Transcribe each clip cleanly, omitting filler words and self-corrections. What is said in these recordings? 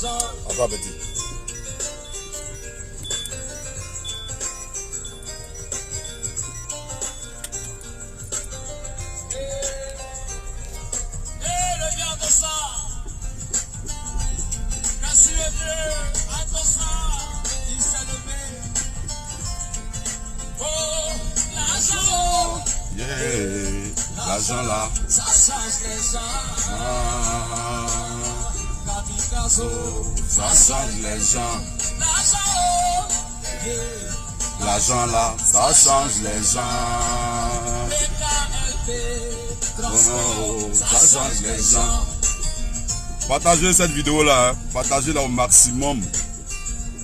Attends, petit. L'argent là, ça change les gens. Ça change les gens. L'argent là, ça change les gens. Ça change les gens. Partagez cette vidéo là, hein. Partagez-la au maximum.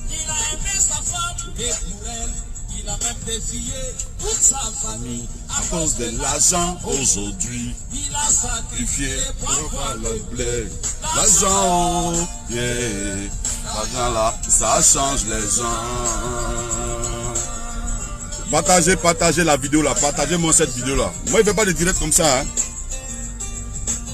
Il a aimé sa femme et pour elle, il a même défié toute sa famille. À cause de l'argent aujourd'hui, Il a sacrifié pour avoir le blé. L'argent, yeah. L'argent là, ça change les gens. Partagez la vidéo là, partagez-moi cette vidéo là. Moi, je ne fais pas de direct comme ça. Hein.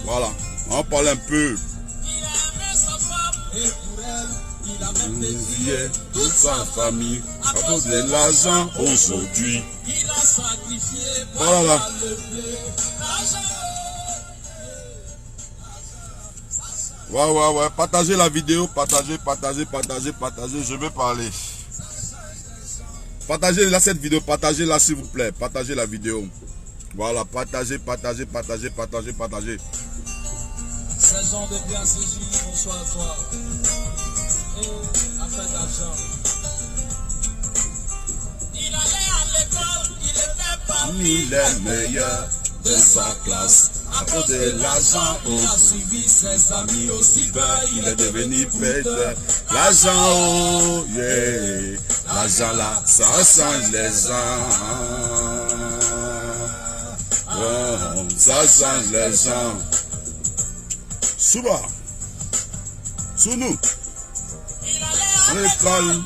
Voilà, on parle un peu. Il a aimé sa femme et pour elle, il a même défié toute sa famille. À cause de l'argent aujourd'hui. Il a sacrifié pour Voilà. avoir le blé. Ouais. Partagez la vidéo, partagez. Je veux parler. Partagez là cette vidéo, partagez-la s'il vous plaît. Partagez la vidéo. Voilà, partagez. Saison de bien saisi, bonsoir à toi. Et affaire d'argent. Il allait à l'école, il était parmi Les meilleurs de sa classe. À cause de l'argent, il a suivi ses amis aussi bas. il est devenu prêtre. L'argent, oh, yeah. L'argent là, ça change les gens. Oh, ça change les gens. Souba, sous nous. Il allait à L'école,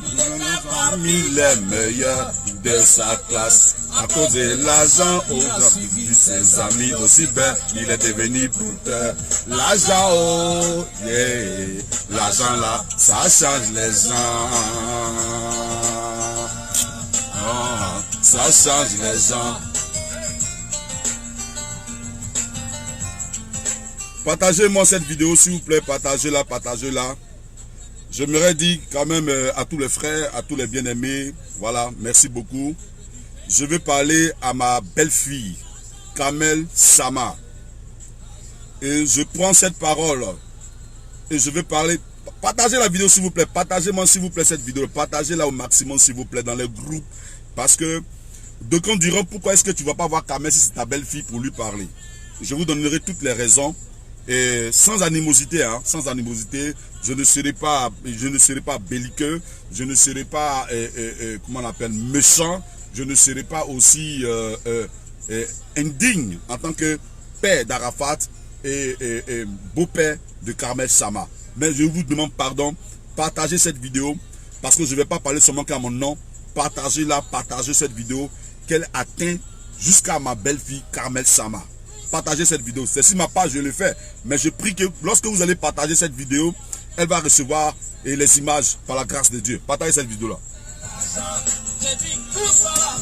parmi les meilleurs de sa classe. À cause de l'argent, il a suivi ses amis aussi bas. Il est devenu bouteur. L'argent, oh, yeah. L'argent là, ça change les gens. Oh, ça change les gens. Partagez-moi cette vidéo s'il vous plaît, partagez-la. J'aimerais dire quand même à tous les frères, à tous les bien-aimés, voilà, merci beaucoup. Je vais parler à ma belle-fille, Kamel Sama. Et je prends cette parole et je vais parler. Partagez la vidéo s'il vous plaît, partagez-moi s'il vous plaît cette vidéo, partagez-la au maximum s'il vous plaît dans les groupes. Parce que d'aucuns diront pourquoi est-ce que tu ne vas pas voir Kamel si c'est ta belle-fille pour lui parler. Je vous donnerai toutes les raisons. Et sans animosité, hein, sans animosité, je ne serai pas belliqueux, je ne serai pas, comment on appelle, méchant, je ne serai pas aussi indigne en tant que père d'Arafat et beau-père de Kamel Sama. Mais je vous demande pardon, partagez cette vidéo, parce que je ne vais pas parler seulement qu'à mon nom, partagez-la, partagez cette vidéo, qu'elle atteint jusqu'à ma belle-fille Kamel Sama. Partagez cette vidéo. C'est sur ma page, je le fais. Mais je prie que lorsque vous allez partager cette vidéo, elle va recevoir les images par la grâce de Dieu. Partagez cette vidéo-là.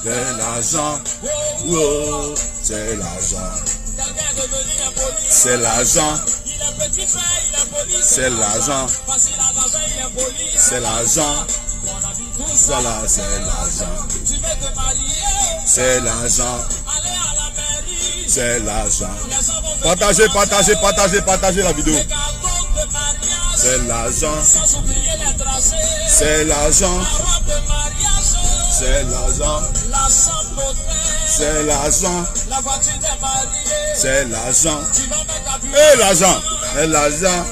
C'est l'argent. Oh, c'est l'argent. C'est l'argent. C'est l'argent. C'est l'argent. Voilà, c'est l'argent. C'est l'argent. C'est l'argent. Partagez la vidéo. C'est l'argent. C'est l'argent. C'est l'argent. C'est l'argent. C'est l'argent. Et l'argent. Et l'argent.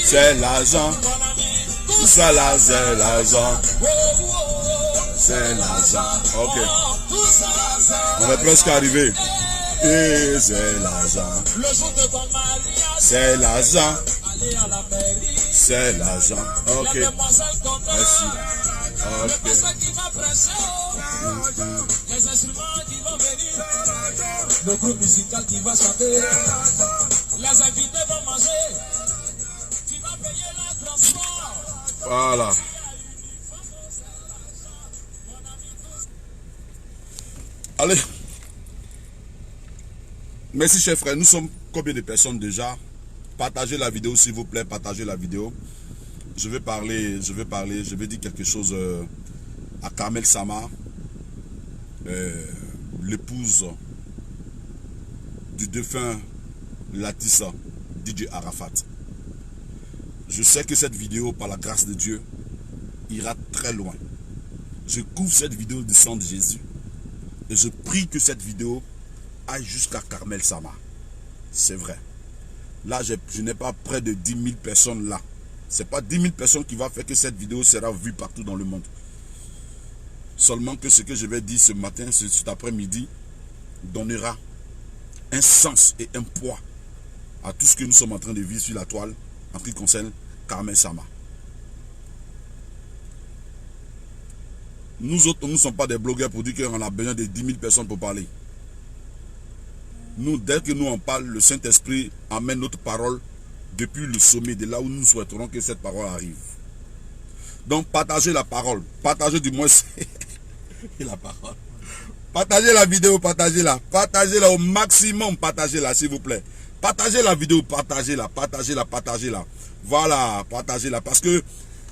C'est l'argent. Tout ça là, c'est l'argent. C'est l'argent. Ok. On est presque arrivé. Et c'est l'argent. C'est l'argent. C'est l'argent. Ok. Merci. Ok. Les instruments qui vont venir, le groupe musical qui va chanter, les invités vont manger, tu vas payer la Voilà. Allez. Merci, chers frères. Nous sommes combien de personnes déjà? Partagez la vidéo, s'il vous plaît. Partagez la vidéo. Je vais dire quelque chose à Carmel Sama, l'épouse du défunt Latissa, DJ Arafat. Je sais que cette vidéo, par la grâce de Dieu, ira très loin. Je couvre cette vidéo du sang de Jésus et je prie que cette vidéo aille jusqu'à Carmel Sama. C'est vrai. Là, je n'ai pas près de 10 000 personnes là. Ce n'est pas 10 000 personnes qui vont faire que cette vidéo sera vue partout dans le monde. Seulement que ce que je vais dire ce matin, cet après-midi, donnera un sens et un poids à tout ce que nous sommes en train de vivre sur la toile en ce qui concerne Carmel Sama. Nous autres, nous ne sommes pas des blogueurs pour dire qu'on a besoin de 10 000 personnes pour parler. Nous, dès que nous en parlons, le Saint-Esprit amène notre parole depuis le sommet de là où nous souhaiterons que cette parole arrive. Donc, partagez la parole. Partagez du moins la parole. Partagez la vidéo, partagez-la. Partagez-la au maximum, partagez-la, s'il vous plaît. Partagez la vidéo, partagez-la, partagez-la, partagez-la. Voilà, partagez-la. Parce que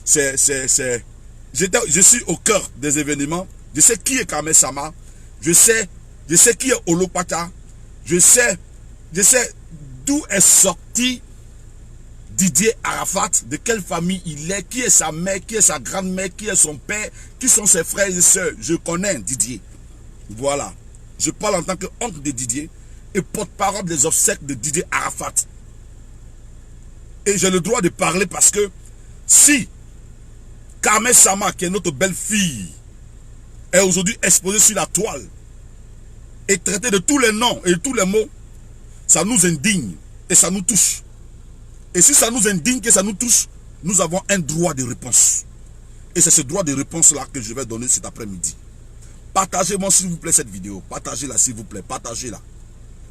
je suis au cœur des événements. Je sais qui est Carmel Sama. Je sais qui est Olopata. Je sais d'où est sorti Didier Arafat, de quelle famille il est, qui est sa mère, qui est sa grand-mère, qui est son père, qui sont ses frères et sœurs. Je connais Didier. Voilà. Je parle en tant qu'oncle de Didier et porte-parole des obsèques de Didier Arafat. Et j'ai le droit de parler parce que si Carmel Sama, qui est notre belle-fille, est aujourd'hui exposée sur la toile et traitée de tous les noms et de tous les mots, ça nous indigne et ça nous touche. Et si ça nous indigne, que ça nous touche, nous avons un droit de réponse. Et c'est ce droit de réponse-là que je vais donner cet après-midi. Partagez-moi s'il vous plaît cette vidéo. Partagez-la s'il vous plaît. Partagez-la.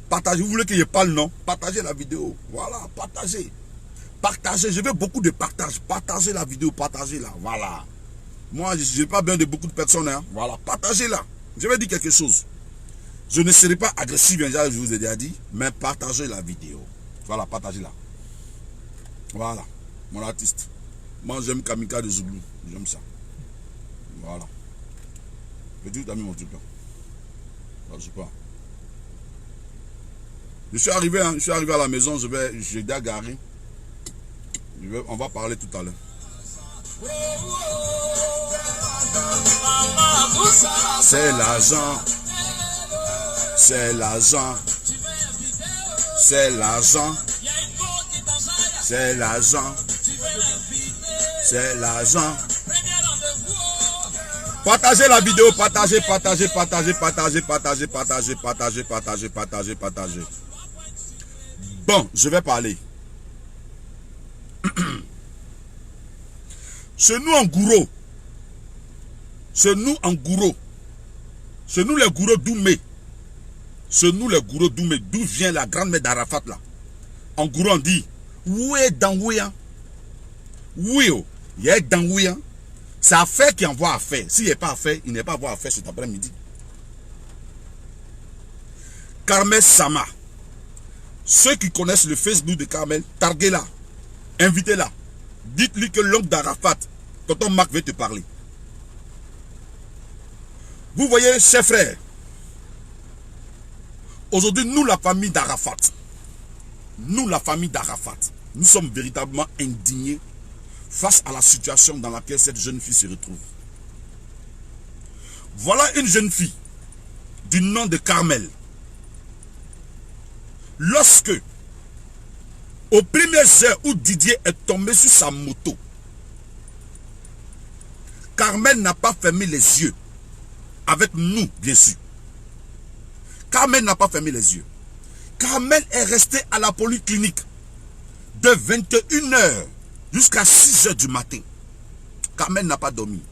Partagez. Vous voulez que je parle, non? Partagez la vidéo. Voilà, partagez. Partagez. Je veux beaucoup de partage. Partagez la vidéo. Partagez-la. Voilà. Moi, je n'ai pas besoin de beaucoup de personnes. Hein. Voilà. Partagez-la. Je vais dire quelque chose. Je ne serai pas agressif, je vous ai déjà dit. Mais partagez la vidéo. Voilà, partagez-la. Voilà, mon artiste. Moi, j'aime Kamika de Zouglou. J'aime ça. Voilà. Peux-tu t'as mis mon truc là? Je sais pas. Je suis arrivé à la maison, j'ai déjà garé. On va parler tout à l'heure. C'est l'argent. C'est l'argent. C'est l'argent. C'est l'argent. C'est l'argent. Partagez la vidéo, partagez. Bon, je vais parler. Chez nous en Gouro. Chez nous les Gouro Doumé. Chez nous les Gouro Doumé. D'où vient la grande-mère d'Arafat là? En Gouro on dit. Oui, dans oui, oui, il y a dans oui, c'est affaire qui envoie affaire. S'il n'est pas affaire, il n'est pas avoir affaire cet après-midi. Carmel Sama. Ceux qui connaissent le Facebook de Carmel, targuez-la, invitez-la. Dites-lui que l'oncle d'Arafat, tonton Marc veut te parler. Vous voyez, chers frères, aujourd'hui, nous, la famille d'Arafat, nous sommes véritablement indignés face à la situation dans laquelle cette jeune fille se retrouve. Voilà une jeune fille du nom de Carmel. Lorsque, aux premières heures où Didier est tombé sur sa moto, Carmel n'a pas fermé les yeux. Avec nous, bien sûr. Carmel n'a pas fermé les yeux. Carmel est resté à la polyclinique de 21 h jusqu'à 6 h du matin. Carmel n'a pas dormi.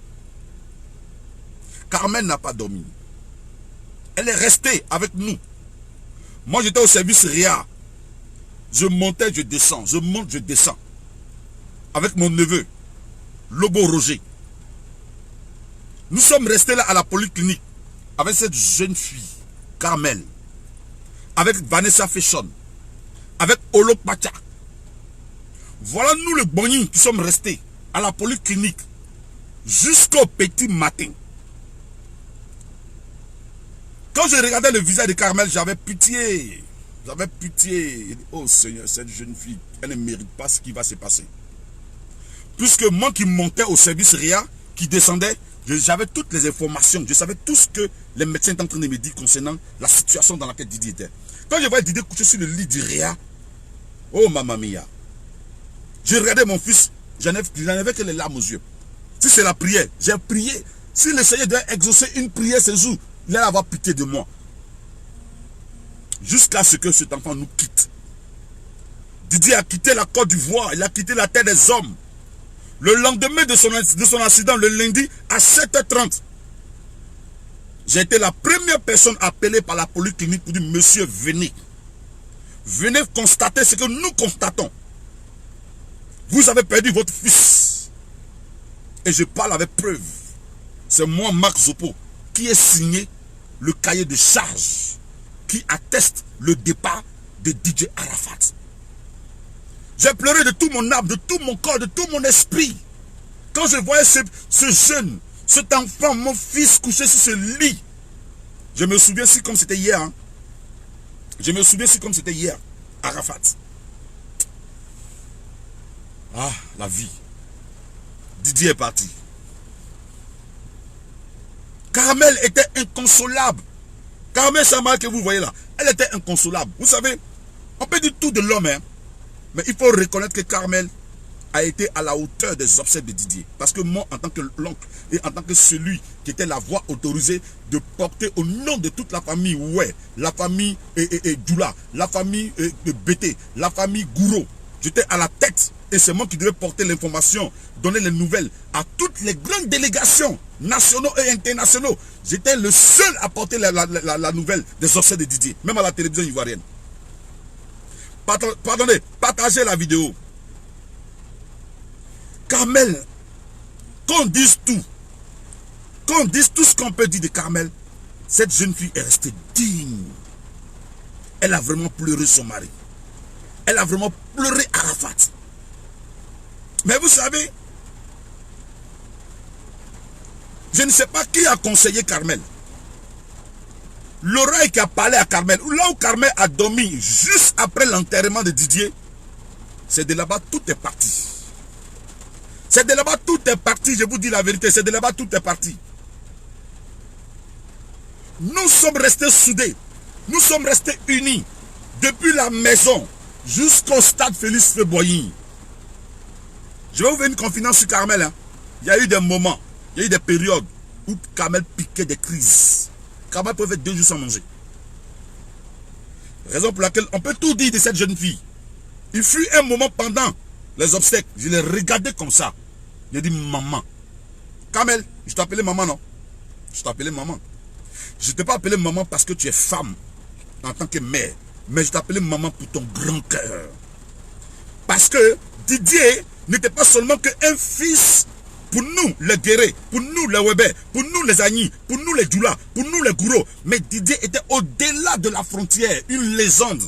Carmel n'a pas dormi. Elle est restée avec nous. Moi, j'étais au service RIA. Je montais, je descends. Je monte, je descends. Avec mon neveu. Lobo Roger. Nous sommes restés là à la polyclinique avec cette jeune fille, Carmel, avec Vanessa Feshon, avec Olo Pacha. Voilà nous les boni qui sommes restés à la polyclinique jusqu'au petit matin. Quand je regardais le visage de Carmel, j'avais pitié. J'avais pitié. Oh Seigneur, cette jeune fille, elle ne mérite pas ce qui va se passer. Puisque moi qui montais au service RIA, qui descendais, j'avais toutes les informations. Je savais tout ce que les médecins étaient en train de me dire concernant la situation dans laquelle Didier était. Quand je voyais Didier couché sur le lit du RIA, oh mamma mia. Je regardais mon fils, j'en avais que les larmes aux yeux. Si c'est la prière, j'ai prié. Si le Seigneur doit exaucer une prière ce jour, il va avoir pitié de moi. Jusqu'à ce que cet enfant nous quitte. Didier a quitté la Côte d'Ivoire, il a quitté la terre des hommes. Le lendemain de son accident, le lundi, à 7h30, j'ai été la première personne appelée par la polyclinique pour dire, monsieur, venez. Venez constater ce que nous constatons. Vous avez perdu votre fils. Et je parle avec preuve. C'est moi, Marc Zopo, qui ai signé le cahier de charge qui atteste le départ de DJ Arafat. J'ai pleuré de tout mon âme, de tout mon corps, de tout mon esprit. Quand je voyais ce jeune, cet enfant, mon fils couché sur ce lit. Je me souviens si comme c'était hier. Hein. Je me souviens si comme c'était hier. Arafat. Ah, la vie. Didier est parti. Carmel était inconsolable. Carmel Sama que vous voyez là, elle était inconsolable. Vous savez, on peut dire tout de l'homme, hein, mais il faut reconnaître que Carmel a été à la hauteur des obsèques de Didier. Parce que moi, en tant que l'oncle et en tant que celui qui était la voix autorisée de porter au nom de toute la famille, ouais, la famille Djoula, la famille Bété, la famille Gouro, j'étais à la tête et c'est moi qui devais porter l'information, donner les nouvelles à toutes les grandes délégations nationaux et internationaux. J'étais le seul à porter la nouvelle des obsèques de Didier, même à la télévision ivoirienne. Pardonnez, partagez la vidéo. Carmel, qu'on dise tout ce qu'on peut dire de Carmel, cette jeune fille est restée digne. Elle a vraiment pleuré son mari. Elle a vraiment pleuré Arafat. Mais vous savez, je ne sais pas qui a conseillé Carmel. L'oreille qui a parlé à Carmel, là où Carmel a dormi juste après l'enterrement de Didier, c'est de là-bas tout est parti. C'est de là-bas tout est parti, je vous dis la vérité, c'est de là-bas tout est parti. Nous sommes restés soudés, nous sommes restés unis, depuis la maison jusqu'au stade Félix Feboigny. Je vais vous faire une confidence sur Carmel. Hein. Il y a eu des moments, il y a eu des périodes où Carmel piquait des crises. Carmel pouvait faire 2 jours sans manger. Raison pour laquelle on peut tout dire de cette jeune fille. Il fut un moment pendant les obsèques, je l'ai regardé comme ça. J'ai dit maman. Carmel, je t'appelais maman, non? Je t'appelais maman. Je ne t'ai pas appelé maman parce que tu es femme en tant que mère. Mais je t'appelais maman pour ton grand cœur. Parce que Didier n'était pas seulement qu'un fils pour nous les guerriers, pour nous les Webé, pour nous les Agni, pour nous les Djoula, pour nous les Gouro. Mais Didier était au-delà de la frontière, une légende.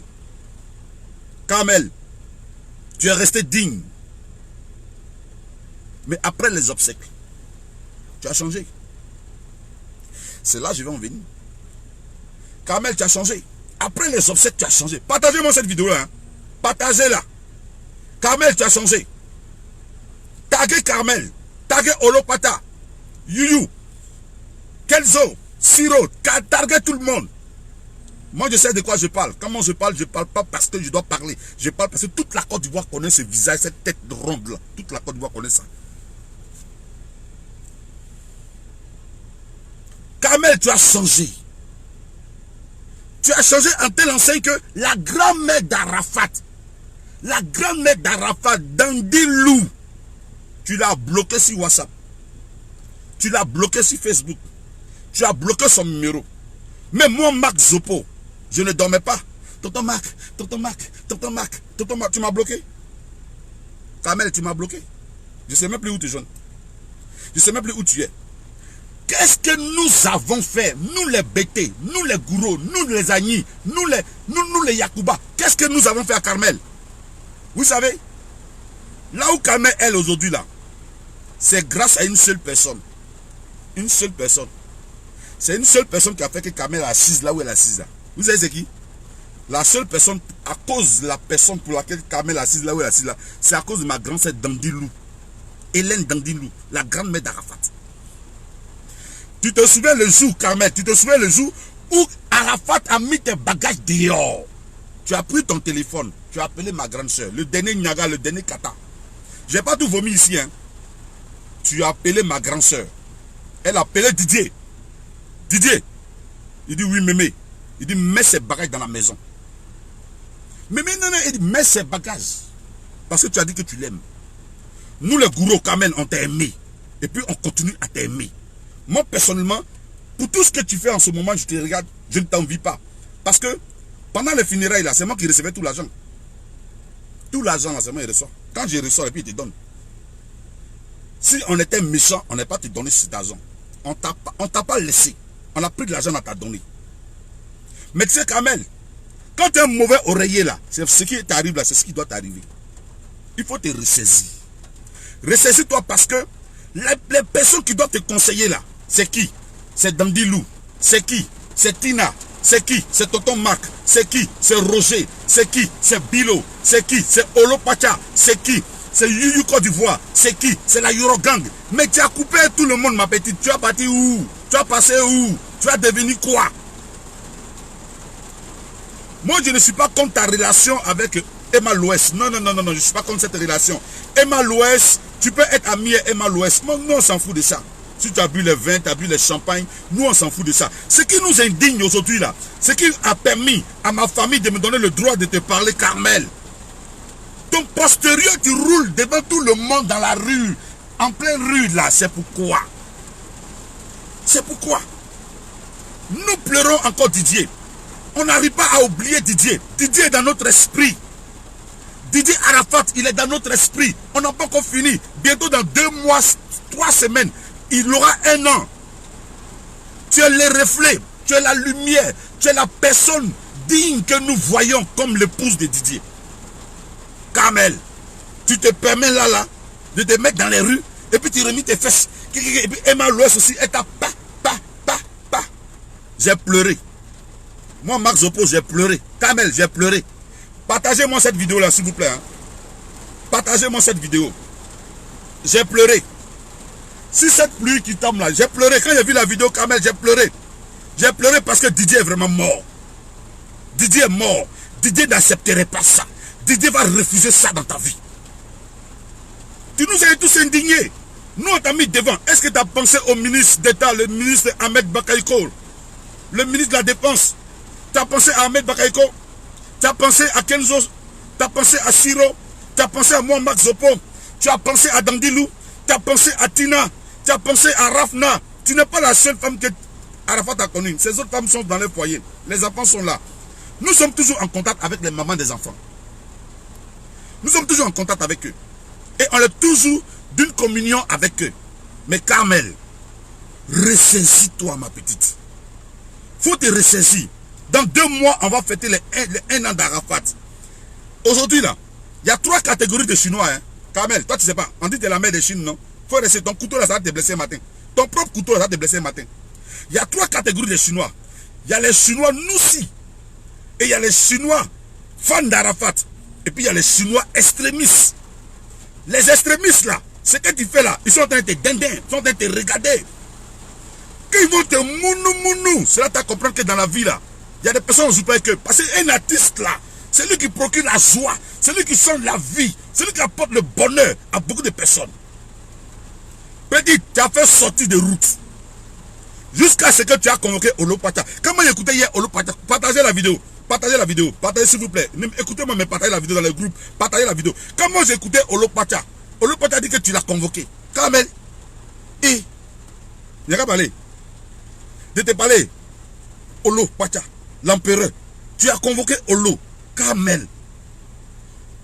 Carmel, tu es resté digne. Mais après les obsèques, tu as changé. C'est là que je vais en venir. Carmel, tu as changé. Après les obsèques, tu as changé. Partagez-moi cette vidéo-là. Hein. Partagez-la. Carmel, tu as changé. Taguez Carmel. Taguez Olopata. Yuyu. Kelzo. Siro. Taguez tout le monde. Moi, je sais de quoi je parle. Comment je parle pas parce que je dois parler. Je parle parce que toute la Côte d'Ivoire connaît ce visage, cette tête ronde-là. Toute la Côte d'Ivoire connaît ça. Carmel, tu as changé. Tu as changé en telle enseigne que la grand-mère d'Arafat, Dandy Lou, tu l'as bloqué sur WhatsApp. Tu l'as bloqué sur Facebook. Tu as bloqué son numéro. Mais moi, Marc Zopo, je ne dormais pas. Tonton Marc, tu m'as bloqué. Carmel, tu m'as bloqué. Je ne sais même plus où te joindre. Je ne sais même plus où tu es. Qu'est-ce que nous avons fait, nous les Bété, nous les Gouro, nous les Agni, nous les Yakuba, qu'est-ce que nous avons fait à Carmel? Vous savez, là où Carmel est aujourd'hui là, c'est grâce à une seule personne. Une seule personne. C'est une seule personne qui a fait que Carmel est assise là où elle est assise là. Vous savez c'est qui? La seule personne, à cause de la personne pour laquelle Carmel est assise là où elle est assise là, c'est à cause de ma grand-sœur Dandilou. Hélène Dandilou, la grande-mère d'Arafat. Tu te souviens le jour, Carmel, tu te souviens le jour où Arafat a mis tes bagages dehors. Tu as pris ton téléphone, tu as appelé ma grande soeur, le dernier Nyaga, le dernier Kata. Je n'ai pas tout vomi ici, hein. Tu as appelé ma grande soeur. Elle a appelé Didier. Didier. Il dit oui, mémé. Il dit mets ses bagages dans la maison. Mémé, non, il dit mets ses bagages. Parce que tu as dit que tu l'aimes. Nous les gourous, Carmel, on t'a aimé. Et puis on continue à t'aimer. Moi, personnellement, pour tout ce que tu fais en ce moment, je te regarde, je ne t'envie pas. Parce que pendant les funérailles, là, c'est moi qui recevais tout l'argent. Tout l'argent, là, c'est moi qui reçois. Quand je reçois, et puis il te donne. Si on était méchant, on n'est pas te donné cet argent. On t'a pas laissé. On a pris de l'argent, on t'a donné. Mais tu sais, Carmel, quand tu es un mauvais oreiller, là, c'est ce qui t'arrive là, c'est ce qui doit t'arriver. Il faut te ressaisir. Ressaisis-toi parce que les personnes qui doivent te conseiller là, c'est qui? C'est Dandilou. C'est qui? C'est Tina. C'est qui? C'est Tonton Marc. C'est qui? C'est Roger. C'est qui? C'est Bilo. C'est qui? C'est Olopacha. C'est qui? C'est Yuyu Côte d'Ivoire. C'est qui? C'est la Eurogang. Mais tu as coupé tout le monde, ma petite. Tu as parti où? Tu as passé où? Tu as devenu quoi? Moi, je ne suis pas contre ta relation avec Emma Louest. Non, non, non, non, non, je ne suis pas contre cette relation. Emma Louest, tu peux être ami à Emma Louest. Moi, nous, on s'en fout de ça. Si tu as bu le vin, tu as bu le champagne, nous, on s'en fout de ça. Ce qui nous indigne aujourd'hui, là, ce qui a permis à ma famille de me donner le droit de te parler, Carmel. Ton postérieur, tu roules devant tout le monde dans la rue, en pleine rue, là, c'est pourquoi. C'est pourquoi. Nous pleurons encore Didier. On n'arrive pas à oublier Didier. Didier est dans notre esprit. Didier Arafat, il est dans notre esprit. On n'a pas encore fini. Bientôt dans 2 mois, 3 semaines, il aura 1 an. Tu es le reflet, tu es la lumière, tu es la personne digne que nous voyons comme l'épouse de Didier. Carmel, tu te permets là, de te mettre dans les rues, et puis tu remis tes fesses. Et puis Emma Louest aussi, elle t'a pas. J'ai pleuré. Moi, Marc Zopo, j'ai pleuré. Carmel, j'ai pleuré. Partagez-moi cette vidéo-là, s'il vous plaît. Hein. Partagez-moi cette vidéo. J'ai pleuré. Si cette pluie qui tombe là, j'ai pleuré. Quand j'ai vu la vidéo, Carmel, j'ai pleuré. J'ai pleuré parce que Didier est vraiment mort. Didier est mort. Didier n'accepterait pas ça. Didier va refuser ça dans ta vie. Tu nous as tous indignés. Nous, on t'a mis devant. Est-ce que tu as pensé au ministre d'État, le ministre Ahmed Bakaïko, le ministre de la Défense? Tu as pensé à Ahmed Bakaïko? Tu as pensé à Kenzo? Tu as pensé à Siro? Tu as pensé à moi, Max Zopo? Tu as pensé à Dandilou? Tu as pensé à Tina? Tu as pensé à Rafna? Tu n'es pas la seule femme que Arafat a connue. Ces autres femmes sont dans les foyers. Les enfants sont là. Nous sommes toujours en contact avec les mamans des enfants. Nous sommes toujours en contact avec eux. Et on est toujours d'une communion avec eux. Mais Carmel, ressaisis-toi, ma petite. Faut te ressaisir. Dans 2 mois, on va fêter les 1 an d'Arafat. Aujourd'hui, là, il y a 3 catégories de Chinois. Hein. Carmel, toi, tu sais pas. On dit que tu es la mère de Chine, non? Faut rester. Ton couteau, là, ça va te blesser un matin. Ton propre couteau, là, ça va te blesser un matin. Il y a 3 catégories de Chinois. Il y a les Chinois noussis. Et il y a les Chinois fans d'Arafat. Et puis, il y a les Chinois extrémistes. Les extrémistes, là, ce que tu fais là, ils sont en train de te dindin, ils sont en train de te regarder. Quand ils vont te mounou, c'est là que tu vas comprendre que dans la vie, là, il y a des personnes qui ne jouent pas avec eux. Parce qu'un artiste, là, c'est lui qui procure la joie, c'est lui qui sonne la vie, c'est lui qui apporte le bonheur à beaucoup de personnes. Petit, tu as fait sortir de route. Jusqu'à ce que tu as convoqué Olopacha. Comment écouter hier Olopacha? Partagez la vidéo. Partagez la vidéo. Partagez s'il vous plaît. Écoutez-moi, mais partagez la vidéo dans le groupe. Partagez la vidéo. Comment j'ai écouté Olopacha? Olopacha dit que tu l'as convoqué. Carmel. Et il n'y a qu'à parler. De te parler. Olopacha, l'empereur. Tu as convoqué Olo. Carmel.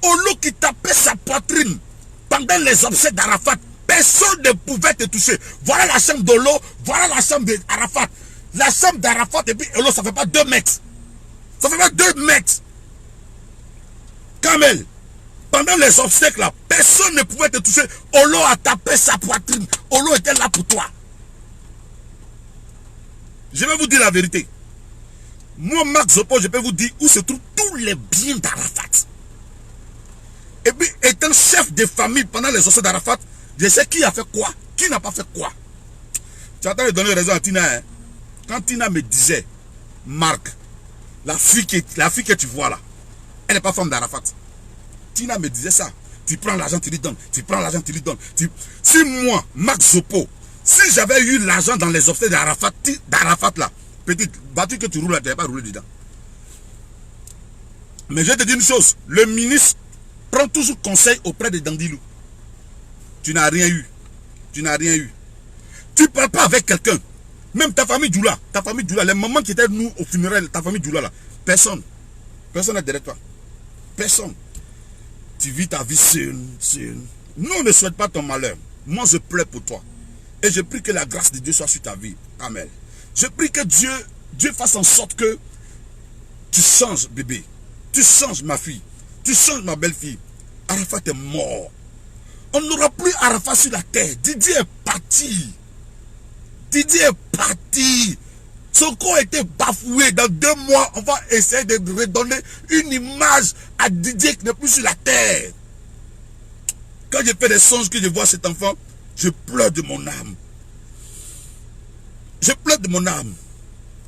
Olo qui tapait sa poitrine pendant les obsèques d'Arafat. Personne ne pouvait te toucher. Voilà la chambre d'Olo, voilà la chambre d'Arafat. La chambre d'Arafat et puis Olo, ça fait pas 2 mètres. Ça fait pas 2 mètres. Kamel, pendant les obstacles là, personne ne pouvait te toucher. Olo a tapé sa poitrine. Olo était là pour toi. Je vais vous dire la vérité. Moi, Marc Zopo, je peux vous dire où se trouvent tous les biens d'Arafat. Et puis, étant chef de famille pendant les obstacles d'Arafat, je sais qui a fait quoi, qui n'a pas fait quoi. Tu attends de donner raison à Tina. Hein? Quand Tina me disait, Marc, la fille que tu vois là, elle n'est pas femme d'Arafat. Tina me disait ça. Tu prends l'argent, tu lui donnes. Tu prends l'argent, tu lui donnes. Si moi, Marc Zopo, si j'avais eu l'argent dans les obstacles d'Arafat là, petite voiture que tu roules là, tu n'avais pas roulé dedans. Mais je vais te dire une chose, le ministre prend toujours conseil auprès de Dandilou. Tu n'as rien eu. Tu n'as rien eu. Tu ne parles pas avec quelqu'un. Même ta famille Djoula, les mamans qui étaient nous au funérail, ta famille Djoula là, personne. Personne n'est derrière toi. Personne. Tu vis ta vie seule. Nous, on ne souhaite pas ton malheur. Moi, je pleure pour toi. Et je prie que la grâce de Dieu soit sur ta vie. Amen. Je prie que Dieu fasse en sorte que tu changes, bébé. Tu changes, ma fille. Tu changes, ma belle-fille. Arafat est mort. On n'aura plus Arafat sur la terre. Didier est parti. Didier est parti. Son corps a été bafoué. Dans 2 mois, on va essayer de redonner une image à Didier qui n'est plus sur la terre. Quand je fais des songes que je vois cet enfant, je pleure de mon âme. Je pleure de mon âme.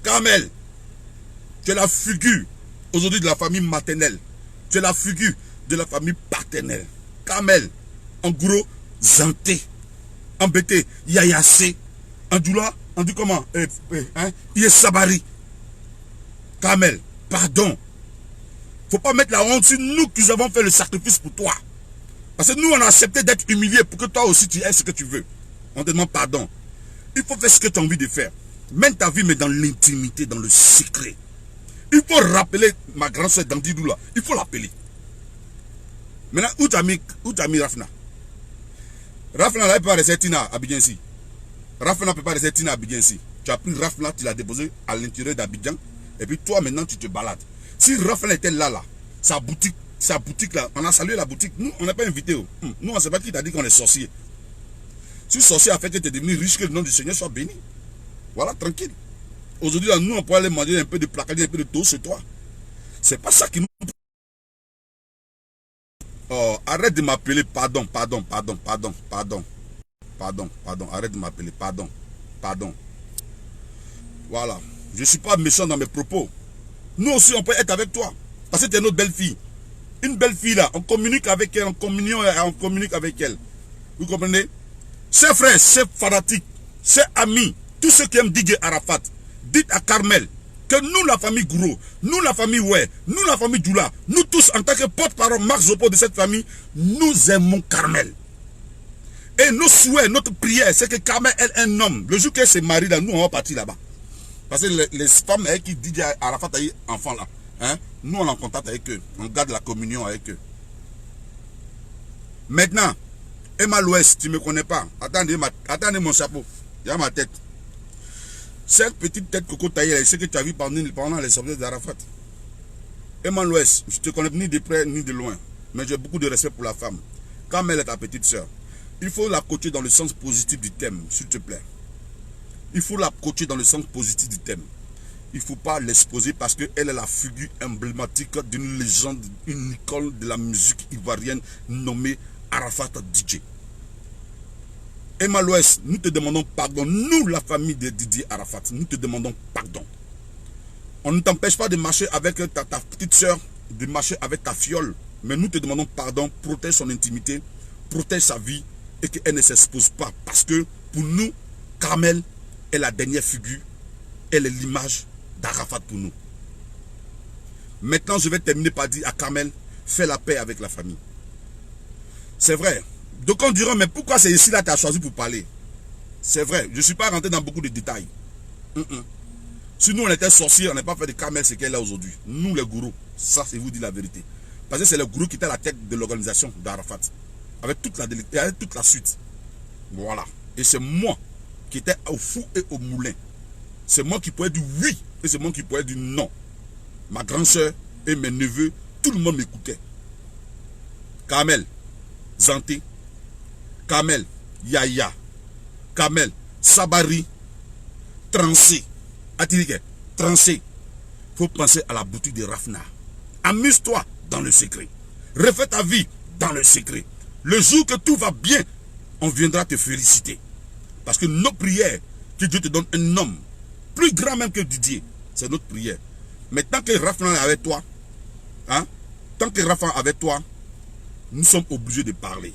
Kamel, tu es la figure aujourd'hui de la famille maternelle. Tu es la figure de la famille paternelle. Kamel, en gros, Zanté, embêté, Yayassé, en Djoula, on dit comment, Sabari. Kamel, pardon. Faut pas mettre la honte sur nous qui avons fait le sacrifice pour toi. Parce que nous, on a accepté d'être humiliés pour que toi aussi tu aies ce que tu veux. On te demande pardon. Il faut faire ce que tu as envie de faire. Mène ta vie, mais dans l'intimité, dans le secret. Il faut rappeler ma grande soeur Dandidou là. Il faut l'appeler. Maintenant, où t'as mis Rafna? Rafna là, il peut pas rester Tina à Abidjan. Rafna ne peut pas rester Tina à Abidjan. Tu as pris Rafna, tu l'as déposé à l'intérieur d'Abidjan. Et puis toi, maintenant, tu te balades. Si Rafna était là, sa boutique là, on a salué la boutique. Nous, on n'a pas invité. Nous, on ne sait pas qui t'a dit qu'on est sorcier. Si sorcier a fait que tu es devenu riche, que le nom du Seigneur soit béni. Voilà, tranquille. Aujourd'hui, nous, on peut aller manger un peu de placardie, un peu de toast chez toi. C'est pas ça qui nous... Oh, arrête de m'appeler, pardon, arrête de m'appeler, pardon. Voilà, je ne suis pas méchant dans mes propos. Nous aussi, on peut être avec toi, parce que tu es notre belle-fille. Une belle-fille là, on communique avec elle, on communique avec elle. Vous comprenez? Chers frères, chers fanatiques, chers amis, tous ceux qui aiment Didier Arafat, dites à Carmel que nous, la famille Gouro, nous, la famille Oué, nous, la famille Djoula, nous tous, en tant que porte-parole Marc Zopo de cette famille, nous aimons Carmel. Et nos souhaits, notre prière, c'est que Carmel est un homme. Le jour qu'elle se marie, là, nous, on va partir là-bas. Parce que les femmes avec qui Didier Arafat a eu enfant là, hein, nous, on est en contact avec eux. On garde la communion avec eux. Maintenant, Emma l'Ouest, tu ne me connais pas. Attendez mon chapeau. Il y a ma tête. Cette petite tête coco taillée, c'est ce que tu as vu pendant les sorties d'Arafat. Emma l'Ouest, je ne te connais ni de près ni de loin. Mais j'ai beaucoup de respect pour la femme. Comme elle est ta petite soeur, il faut la coacher dans le sens positif du thème, s'il te plaît. Il faut la coacher dans le sens positif du thème. Il ne faut pas l'exposer parce qu'elle est la figure emblématique d'une légende, une icône de la musique ivoirienne nommée Arafat DJ. Emma l'Ouest, nous te demandons pardon. Nous, la famille de Didier Arafat, nous te demandons pardon. On ne t'empêche pas de marcher avec ta petite soeur, de marcher avec ta fiole. Mais nous te demandons pardon, protège son intimité, protège sa vie et qu'elle ne s'expose pas. Parce que pour nous, Carmel est la dernière figure, elle est l'image d'Arafat pour nous. Maintenant, je vais terminer par dire à Carmel, fais la paix avec la famille. C'est vrai. Donc on dira, mais pourquoi c'est ici là que tu as choisi pour parler? C'est vrai, je ne suis pas rentré dans beaucoup de détails. Si nous on était sorciers, on n'a pas fait de Carmel ce qu'elle est aujourd'hui. Nous les gourous, ça c'est vous dire la vérité. Parce que c'est le gourou qui était à la tête de l'organisation d'Arafat. Avec toute la suite. Voilà. Et c'est moi qui étais au four et au moulin. C'est moi qui pouvais dire oui et c'est moi qui pouvais dire non. Ma grande soeur et mes neveux, tout le monde m'écoutait. Kamel, Zanté, Kamel, Yaya, Kamel, Sabari, Trancé. Atirike, Trancé. Il faut penser à la boutique de Rafna. Amuse-toi dans le secret. Refais ta vie dans le secret. Le jour que tout va bien, on viendra te féliciter. Parce que nos prières, que Dieu te donne un homme, plus grand même que Didier, c'est notre prière. Mais tant que Rafna est avec toi, hein, tant que Rafna est avec toi, nous sommes obligés de parler.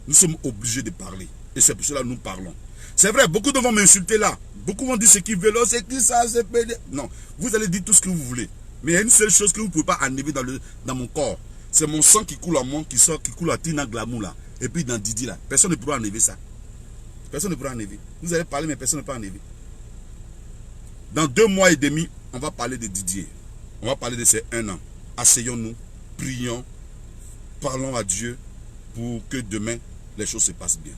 Nous sommes obligés de parler. Et c'est pour cela que nous parlons. C'est vrai, beaucoup de vont m'insulter là. Beaucoup vont dire ce qu'ils veulent, c'est qui ça, c'est pédé. Non, vous allez dire tout ce que vous voulez. Mais il y a une seule chose que vous ne pouvez pas enlever dans mon corps. C'est mon sang qui coule à moi, qui coule à Tina Glamour là. Et puis dans Didi là. Personne ne pourra enlever ça. Personne ne pourra enlever. Vous allez parler, mais personne ne peut enlever. Dans 2 mois et demi, on va parler de Didier. On va parler de ces 1 an. Asseyons-nous, prions, parlons à Dieu pour que demain, les choses se passent bien.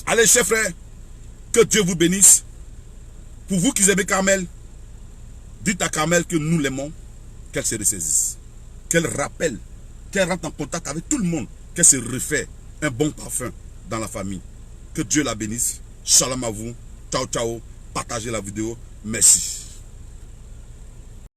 Allez, chers frères, que Dieu vous bénisse. Pour vous qui aimez Carmel, dites à Carmel que nous l'aimons, qu'elle se ressaisisse, qu'elle rappelle, qu'elle rentre en contact avec tout le monde, qu'elle se refait un bon parfum dans la famille. Que Dieu la bénisse. Shalom à vous. Ciao, ciao. Partagez la vidéo. Merci.